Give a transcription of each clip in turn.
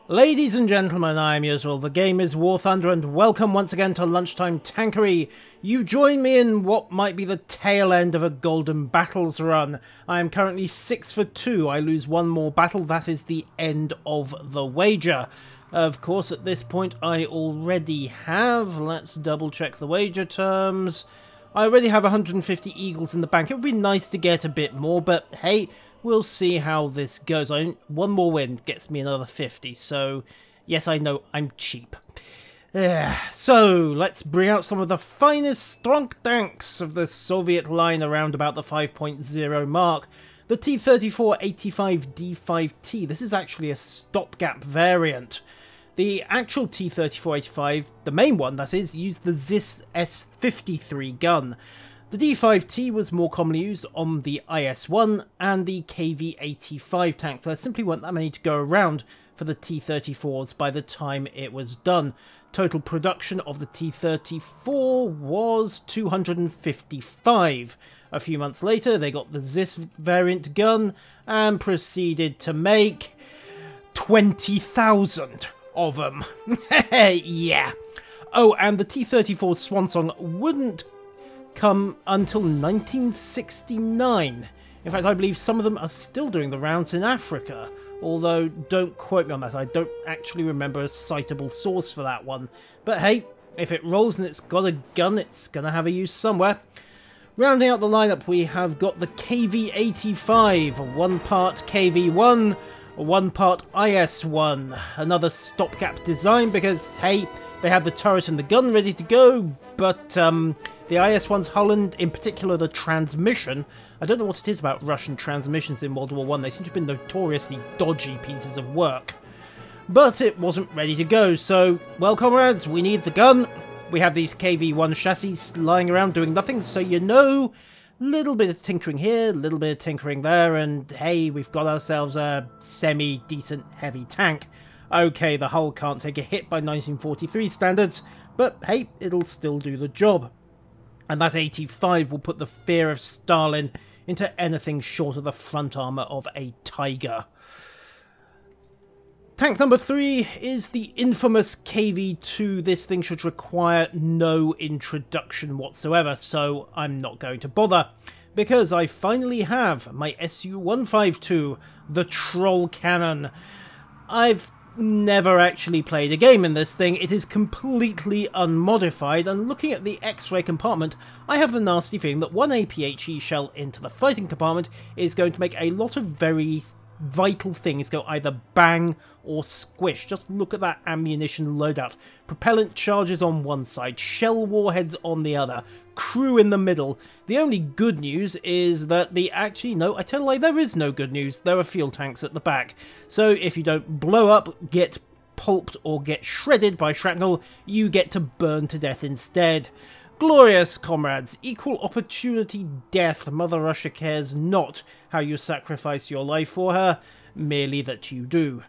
Ladies and gentlemen, I'm Yusril, the game is War Thunder, and welcome once again to Lunchtime Tankery. You join me in what might be the tail end of a Golden Battles run. I am currently 6 for 2, I lose one more battle, that is the end of the wager. Of course, at this point I already have, let's double check the wager terms. I already have 150 eagles in the bank. It would be nice to get a bit more, but hey, we'll see how this goes. One more win gets me another 50, so yes, I know I'm cheap. So let's bring out some of the finest strong tanks of the Soviet line around about the 5.0 mark. The T-34-85D5T. This is actually a stopgap variant. The actual T-34-85, the main one that is, used the ZIS S-53 gun. The D5T was more commonly used on the IS-1 and the KV-85 tank. There simply weren't that many to go around for the T-34s by the time it was done. Total production of the T-34 was 255. A few months later, they got the ZIS variant gun and proceeded to make 20,000 of them. Yeah. Oh, and the T-34's swan song wouldn't come until 1969. In fact, I believe some of them are still doing the rounds in Africa, although don't quote me on that. I don't actually remember a citable source for that one. But hey, if it rolls and it's got a gun, it's gonna have a use somewhere. Rounding out the lineup, we have got the KV-85, one part KV-1, one part IS-1. Another stopgap design because, hey, they had the turret and the gun ready to go, but the IS-1's hull, and in particular the transmission, I don't know what it is about Russian transmissions in World War I, they seem to have been notoriously dodgy pieces of work. But it wasn't ready to go, so, well comrades, we need the gun. We have these KV-1 chassis lying around doing nothing, so you know, little bit of tinkering here, little bit of tinkering there, and hey, we've got ourselves a semi-decent heavy tank. Okay, the hull can't take a hit by 1943 standards, but hey, it'll still do the job. And that 85 will put the fear of Stalin into anything short of the front armour of a Tiger. Tank number 3 is the infamous KV-2. This thing should require no introduction whatsoever, so I'm not going to bother, because I finally have my Su-152, the Trollcannon. I've never actually played a game in this thing. It is completely unmodified, and looking at the X-ray compartment, I have the nasty feeling that one APHE shell into the fighting compartment is going to make a lot of very vital things go either bang or squish. Just look at that ammunition loadout. Propellant charges on one side, shell warheads on the other, crew in the middle. The only good news is that actually, no, I tell a lie, there is no good news. There are fuel tanks at the back. So if you don't blow up, get pulped, or get shredded by shrapnel, you get to burn to death instead. Glorious, comrades. Equal opportunity death. Mother Russia cares not how you sacrifice your life for her, merely that you do.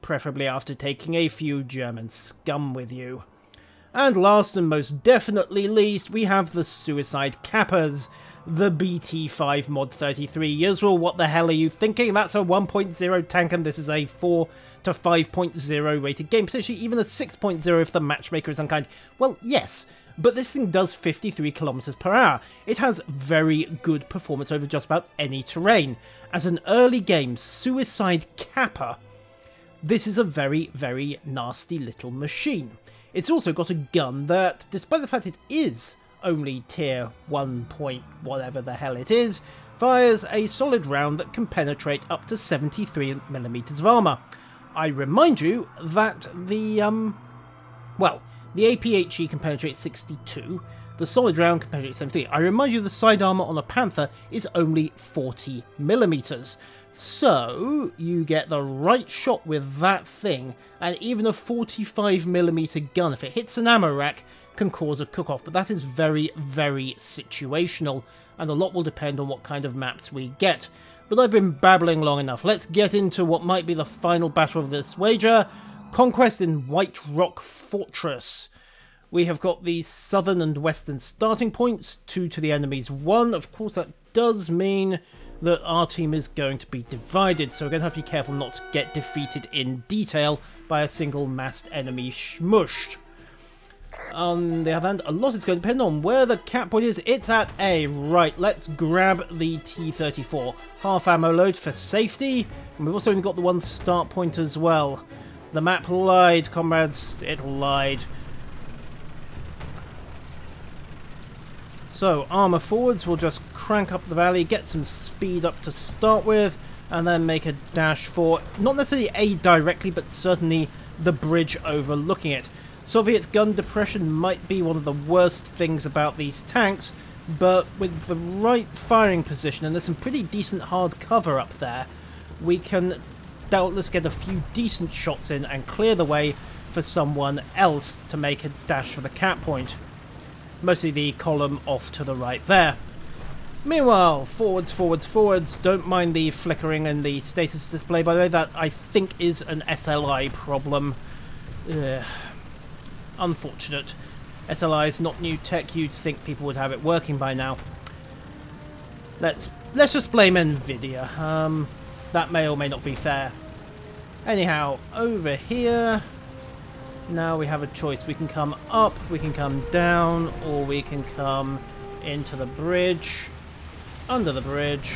Preferably after taking a few German scum with you. And last and most definitely least, we have the Suicide Cappers, the BT5 Mod 33. Yusril, what the hell are you thinking? That's a 1.0 tank, and this is a 4 to 5.0 rated game, potentially even a 6.0 if the matchmaker is unkind. Well, yes, but this thing does 53 kilometers per hour. It has very good performance over just about any terrain. As an early game Suicide Capper, this is a very, very nasty little machine. It's also got a gun that, despite the fact it is only tier 1 point whatever the hell it is, fires a solid round that can penetrate up to 73mm of armour. I remind you that the APHE can penetrate 62, the solid round can penetrate 73. I remind you the side armour on a Panther is only 40mm. So, you get the right shot with that thing, and even a 45mm gun, if it hits an ammo rack, can cause a cook-off. But that is very, very situational, and a lot will depend on what kind of maps we get. But I've been babbling long enough. Let's get into what might be the final battle of this wager. Conquest in White Rock Fortress. We have got the southern and western starting points, 2 to the enemy's 1. Of course, that does mean that our team is going to be divided, so we're going to have to be careful not to get defeated in detail by a single massed enemy smushed. On the other hand, a lot is going to depend on where the cap point is. It's at A. Right, let's grab the T-34. Half ammo load for safety. And we've also only got the one start point as well. The map lied, comrades. It lied. So, armour forwards, we'll just crank up the valley, get some speed up to start with, and then make a dash for, not necessarily A directly, but certainly the bridge overlooking it. Soviet gun depression might be one of the worst things about these tanks, but with the right firing position, and there's some pretty decent hard cover up there, we can doubtless get a few decent shots in and clear the way for someone else to make a dash for the cap point. Mostly the column off to the right there. Meanwhile, forwards, forwards, forwards. Don't mind the flickering and the status display, by the way. That, I think, is an SLI problem. Unfortunate. SLI is not new tech. You'd think people would have it working by now. Let's just blame Nvidia. That may or may not be fair. Anyhow, over here, now we have a choice. We can come up, we can come down, or we can come into the bridge, under the bridge,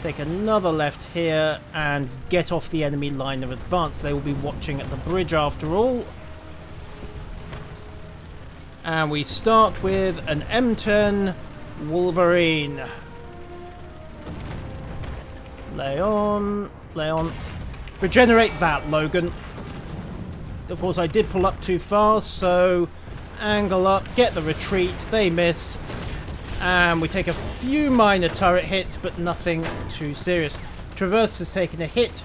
take another left here, and get off the enemy line of advance. They will be watching at the bridge after all. And we start with an M10 Wolverine. Lay on, lay on. Regenerate that, Logan. Of course, I did pull up too far, so angle up, get the retreat. They miss. And we take a few minor turret hits, but nothing too serious. Traverse has taken a hit.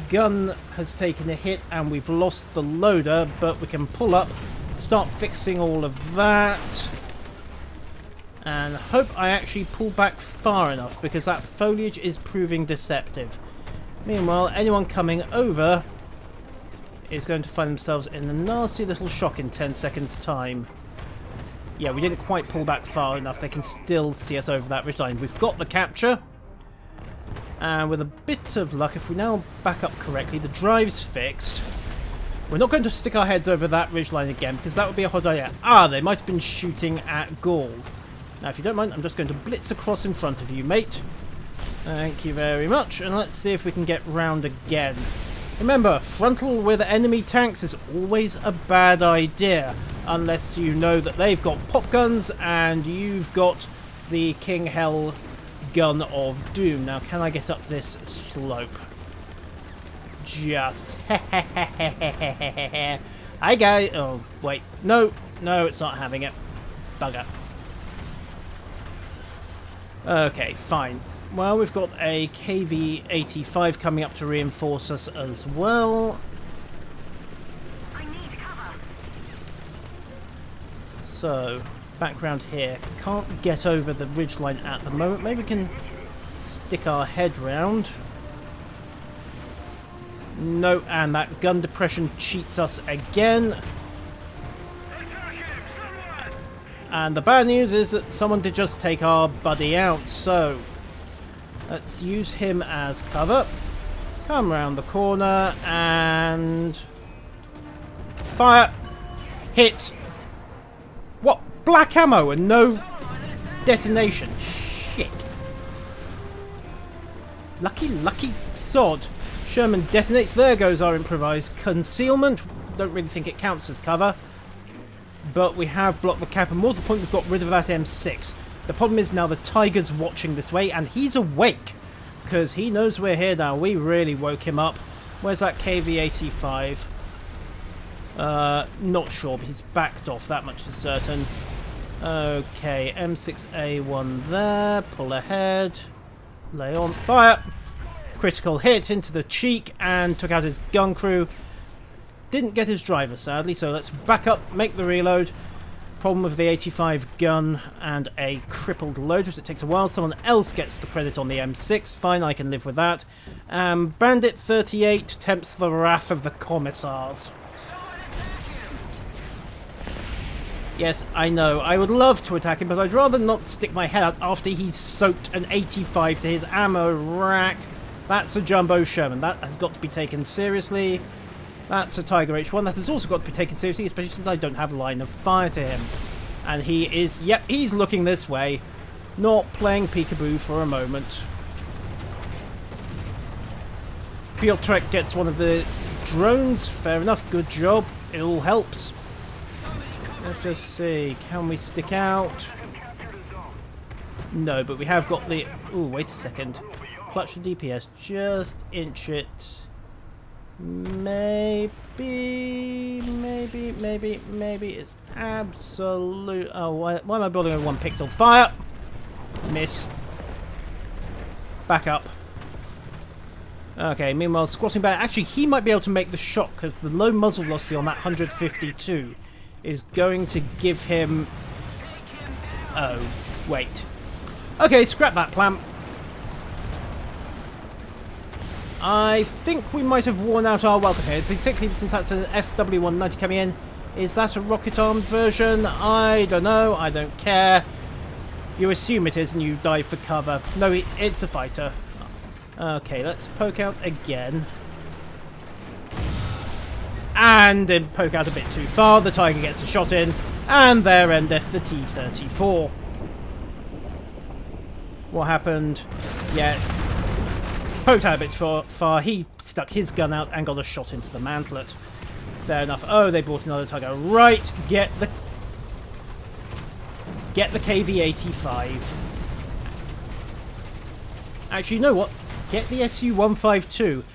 Gun has taken a hit, and we've lost the loader, but we can pull up, start fixing all of that. And hope I actually pull back far enough, because that foliage is proving deceptive. Meanwhile, anyone coming over is going to find themselves in a nasty little shock in 10 seconds' time. Yeah, we didn't quite pull back far enough. They can still see us over that ridgeline. We've got the capture. And with a bit of luck, if we now back up correctly, the drive's fixed. We're not going to stick our heads over that ridgeline again, because that would be a hot idea. Ah, they might have been shooting at Gaul. Now, if you don't mind, I'm just going to blitz across in front of you, mate. Thank you very much, and let's see if we can get round again. Remember, frontal with enemy tanks is always a bad idea, unless you know that they've got pop guns and you've got the King Hell gun of doom. Now, can I get up this slope? Just hi guys. Oh wait, no, it's not having it. Bugger. Okay, fine. Well, we've got a KV-85 coming up to reinforce us as well. I need cover. So, background here. Can't get over the ridgeline at the moment. Maybe we can stick our head round. No, and that gun depression cheats us again. And the bad news is that someone did just take our buddy out, so let's use him as cover. Come round the corner and fire. Hit. What? Black ammo and no detonation. Shit. Lucky sod. Sherman detonates. There goes our improvised concealment. Don't really think it counts as cover. But we have blocked the cap, and more to the point, we've got rid of that M6. The problem is now the Tiger's watching this way, and he's awake, because he knows we're here now. We really woke him up. Where's that KV-85? Not sure, but he's backed off, that much is certain. Okay, M6A1 there, pull ahead, lay on, fire! Critical hit into the cheek, and took out his gun crew. Didn't get his driver, sadly, so let's back up, make the reload. Problem with the 85 gun and a crippled loader is it takes a while. Someone else gets the credit on the M6. Fine, I can live with that. Bandit 38 tempts the wrath of the commissars. Yes, I know. I would love to attack him, but I'd rather not stick my head out after he's soaked an 85 to his ammo rack. That's a jumbo Sherman. That has got to be taken seriously. That's a Tiger H1 that has also got to be taken seriously, especially since I don't have line of fire to him. And he is, yep, he's looking this way, not playing peekaboo for a moment. Field Trek gets one of the drones, fair enough, good job, it all helps. Let's just see, can we stick out? No, but we have got the, ooh, wait a second. Clutch the DPS, just inch it. Maybe it's absolute. Oh, why am I building with 1 pixel? Fire! Miss. Back up. Okay, meanwhile, squatting back. Actually, he might be able to make the shot because the low muzzle velocity on that 152 is going to give him. Oh, wait. Okay, scrap that plan. I think we might have worn out our welcome here, particularly since that's an FW-190 coming in. Is that a rocket-armed version? I don't know. I don't care. You assume it is and you dive for cover. No, it's a fighter. Okay, let's poke out again. And then poke out a bit too far. The Tiger gets a shot in. And there endeth the T-34. What happened? Yeah. Poked out a bit far, he stuck his gun out and got a shot into the mantlet. Fair enough. Oh, they brought another Tiger. Right, get the KV-85. Actually, you know what? Get the SU-152.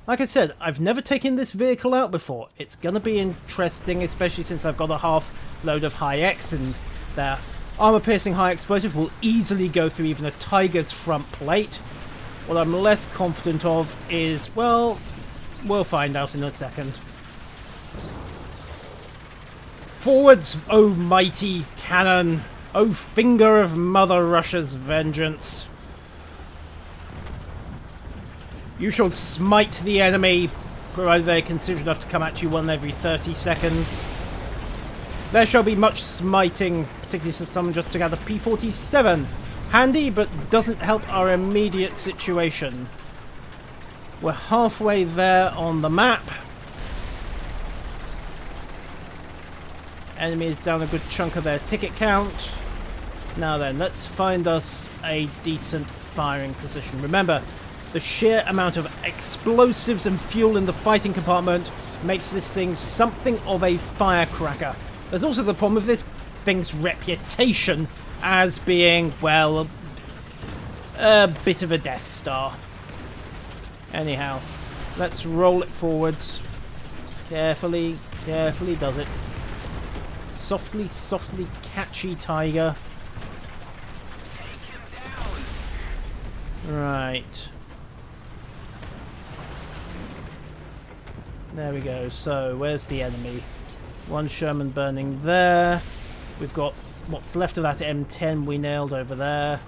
Like I said, I've never taken this vehicle out before. It's going to be interesting, especially since I've got a half load of high X and their armor-piercing high explosive will easily go through even a Tiger's front plate. What I'm less confident of is, well, we'll find out in a second. Forwards, oh mighty cannon! Oh finger of Mother Russia's vengeance! You shall smite the enemy, provided they are considerate enough to come at you one every 30 seconds. There shall be much smiting, particularly since someone just took out the P-47. Handy, but doesn't help our immediate situation. We're halfway there on the map. Enemy is down a good chunk of their ticket count. Now then, let's find us a decent firing position. Remember, the sheer amount of explosives and fuel in the fighting compartment makes this thing something of a firecracker. There's also the problem of this thing's reputation as being, well, a bit of a Death Star. Anyhow, let's roll it forwards. Carefully, carefully does it. Softly, softly, catchy Tiger. Right. There we go. So, where's the enemy? One Sherman burning there. We've got what's left of that M10 we nailed over there.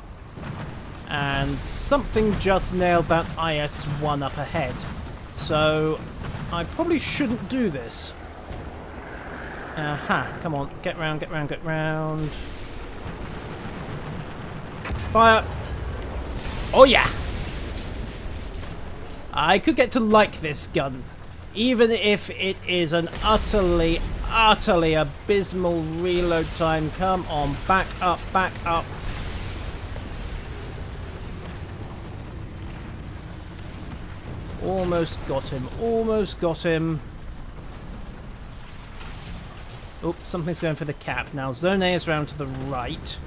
And something just nailed that IS-1 up ahead. So, I probably shouldn't do this. Aha, come on. Get round, get round, get round. Fire! Oh yeah! I could get to like this gun, even if it is an utterly abysmal reload time. Come on, back up, back up. Almost got him, almost got him. Oh, something's going for the cap. Now, Zone A is round to the right.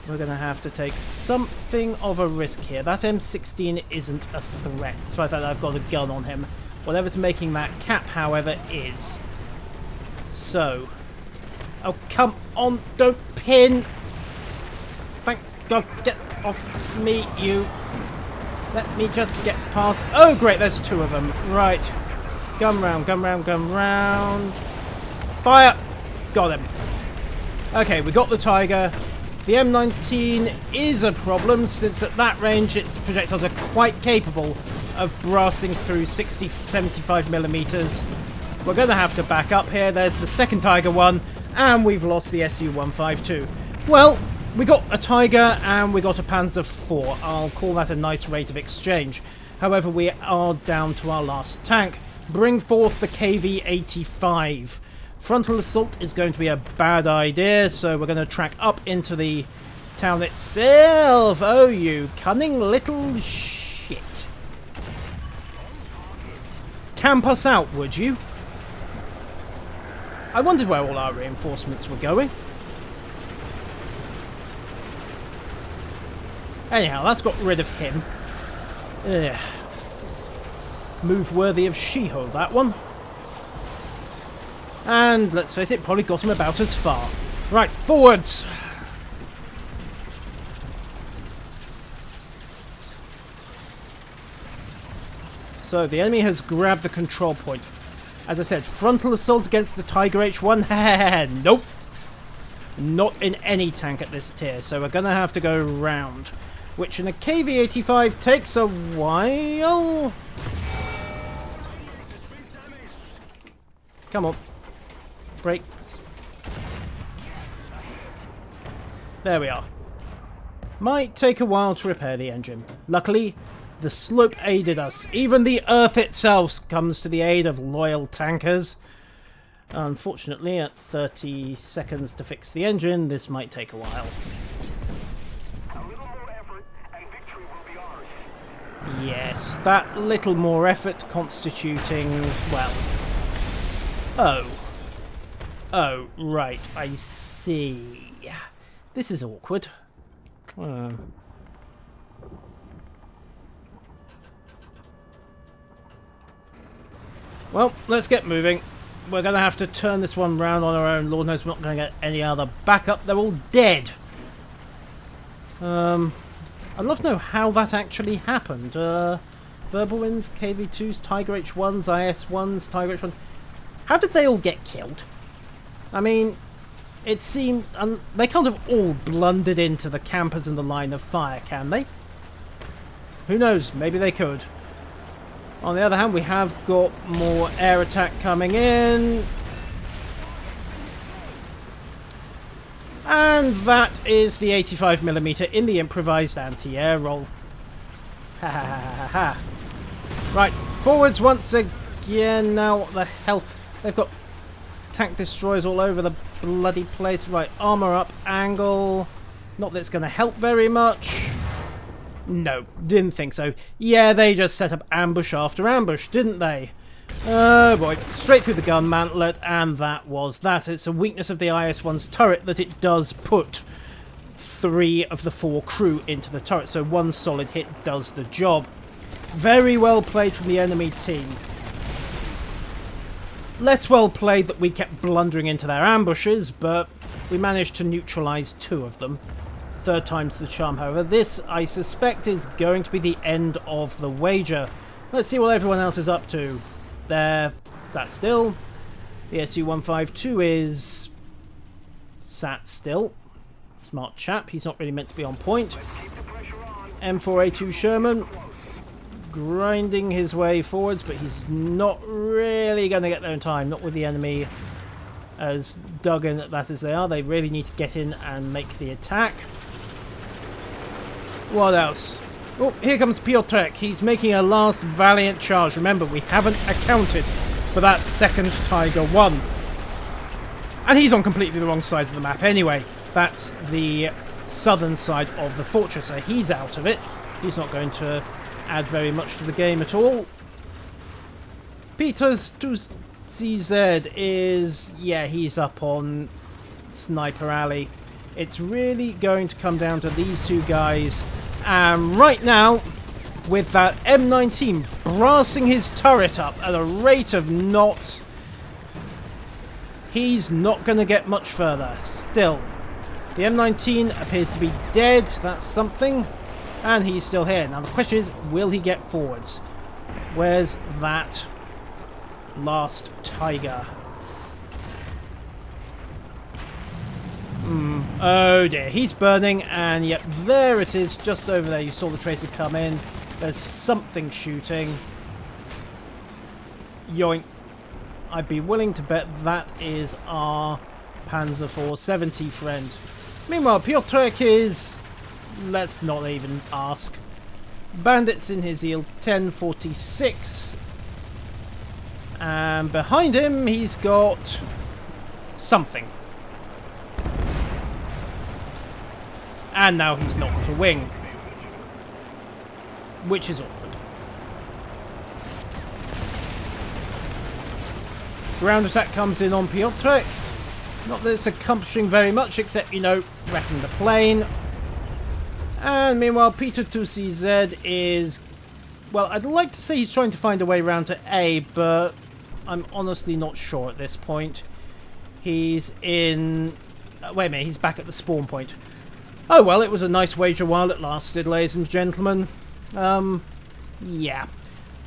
We're going to have to take something of a risk here. That M16 isn't a threat, despite the fact that I've got a gun on him. Whatever's making that cap, however, is. So. Oh, come on, don't pin! Thank God, get off me, you. Let me just get past. Oh, great, there's two of them. Right. Gun round, gun round, gun round. Fire! Got him. Okay, we got the Tiger. The M19 is a problem, since at that range its projectiles are quite capable of blasting through 60, 75 millimeters. We're going to have to back up here. There's the second Tiger one, and we've lost the SU-152. Well, we got a Tiger and we got a Panzer IV. I'll call that a nice rate of exchange. However, we are down to our last tank. Bring forth the KV-85. Frontal assault is going to be a bad idea, so we're going to track up into the town itself. Oh, you cunning little shit. Camp us out, would you? I wondered where all our reinforcements were going. Anyhow, that's got rid of him. Ugh. Move worthy of She-Hulk, that one. And, let's face it, probably got him about as far. Right, forwards! So, the enemy has grabbed the control point. As I said, frontal assault against the Tiger H1? Nope! Not in any tank at this tier, so we're going to have to go round. Which in a KV-85 takes a while. Come on. Brakes. There we are. Might take a while to repair the engine. Luckily, the slope aided us. Even the earth itself comes to the aid of loyal tankers. Unfortunately, at 30 seconds to fix the engine, this might take a while. A little more effort and victory will be ours. Yes, that little more effort constituting, well... Oh, right, I see. This is awkward. Well, let's get moving. We're going to have to turn this one round on our own. Lord knows we're not going to get any other backup. They're all dead. I'd love to know how that actually happened. Verbal wins, KV2s, Tiger H1s, IS1s, Tiger H1... How did they all get killed? I mean, it seemed... they can't have all blundered into the campers in the line of fire, can they? Who knows? Maybe they could. On the other hand, we have got more air attack coming in. And that is the 85mm in the improvised anti-air roll. Ha ha ha ha ha. Right, forwards once again. Now, what the hell? They've got tank destroyers all over the bloody place. Right, armour up, angle. Not that it's going to help very much. No, didn't think so. Yeah, they just set up ambush after ambush, didn't they? Oh boy, straight through the gun mantlet, and that was that. It's a weakness of the IS-1's turret that it does put 3 of the 4 crew into the turret, so one solid hit does the job. Very well played from the enemy team. Less well played that we kept blundering into their ambushes, but we managed to neutralise 2 of them. 3rd time's the charm, however. This, I suspect, is going to be the end of the wager. Let's see what everyone else is up to. They're sat still. The SU-152 is sat still. Smart chap. He's not really meant to be on point. M4A2 Sherman grinding his way forwards, but he's not really going to get there in time. Not with the enemy as dug in at that as they are. They really need to get in and make the attack. What else? Oh, here comes Piotrek. He's making a last valiant charge. Remember, we haven't accounted for that second Tiger 1. And he's on completely the wrong side of the map anyway. That's the southern side of the fortress, so he's out of it. He's not going to add very much to the game at all. Peters to CZ is... yeah, he's up on Sniper Alley. It's really going to come down to these 2 guys. And right now, with that M19 brassing his turret up at a rate of knots, he's not going to get much further. Still, the M19 appears to be dead. That's something. And he's still here. Now the question is, will he get forwards? Where's that last Tiger? Oh dear, he's burning, and yep, there it is, just over there. You saw the tracer come in. There's something shooting. Yoink. I'd be willing to bet that is our Panzer IV 70 friend. Meanwhile, Piotrek is... let's not even ask. Bandits in his heel, 1046. And behind him, he's got something. And now he's not got a wing, which is awkward. Ground attack comes in on Piotr. Not that it's accomplishing very much, except, you know, wrecking the plane. And meanwhile, Peter 2CZ is... Well, I'd like to say he's trying to find a way around to A, but I'm honestly not sure at this point. He's in... wait a minute, he's back at the spawn point. Oh well, it was a nice wager while it lasted, ladies and gentlemen. Yeah.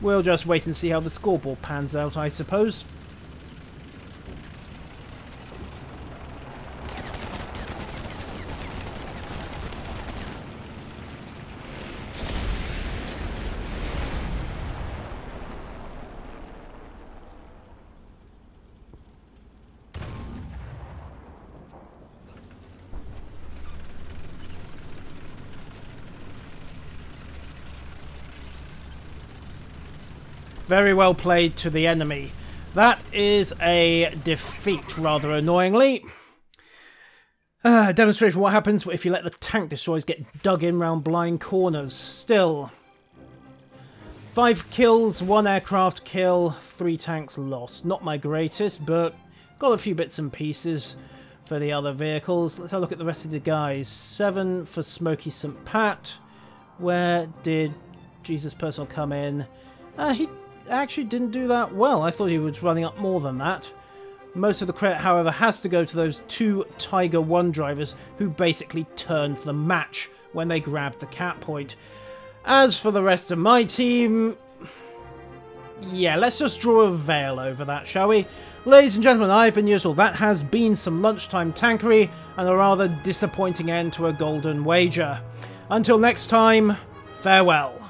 We'll just wait and see how the scoreboard pans out, I suppose. Very well played to the enemy. That is a defeat, rather annoyingly. Demonstration what happens if you let the tank destroyers get dug in round blind corners. Still. 5 kills, 1 aircraft kill, 3 tanks lost. Not my greatest, but got a few bits and pieces for the other vehicles. Let's have a look at the rest of the guys. 7 for Smoky St. Pat. Where did Jesus Personal come in? He actually didn't do that well. I thought he was running up more than that. Most of the credit, however, has to go to those 2 Tiger 1 drivers who basically turned the match when they grabbed the cap point. As for the rest of my team... yeah, let's just draw a veil over that, shall we? Ladies and gentlemen, I've been Yusel. That has been some Lunchtime Tankery and a rather disappointing end to a golden wager. Until next time, farewell.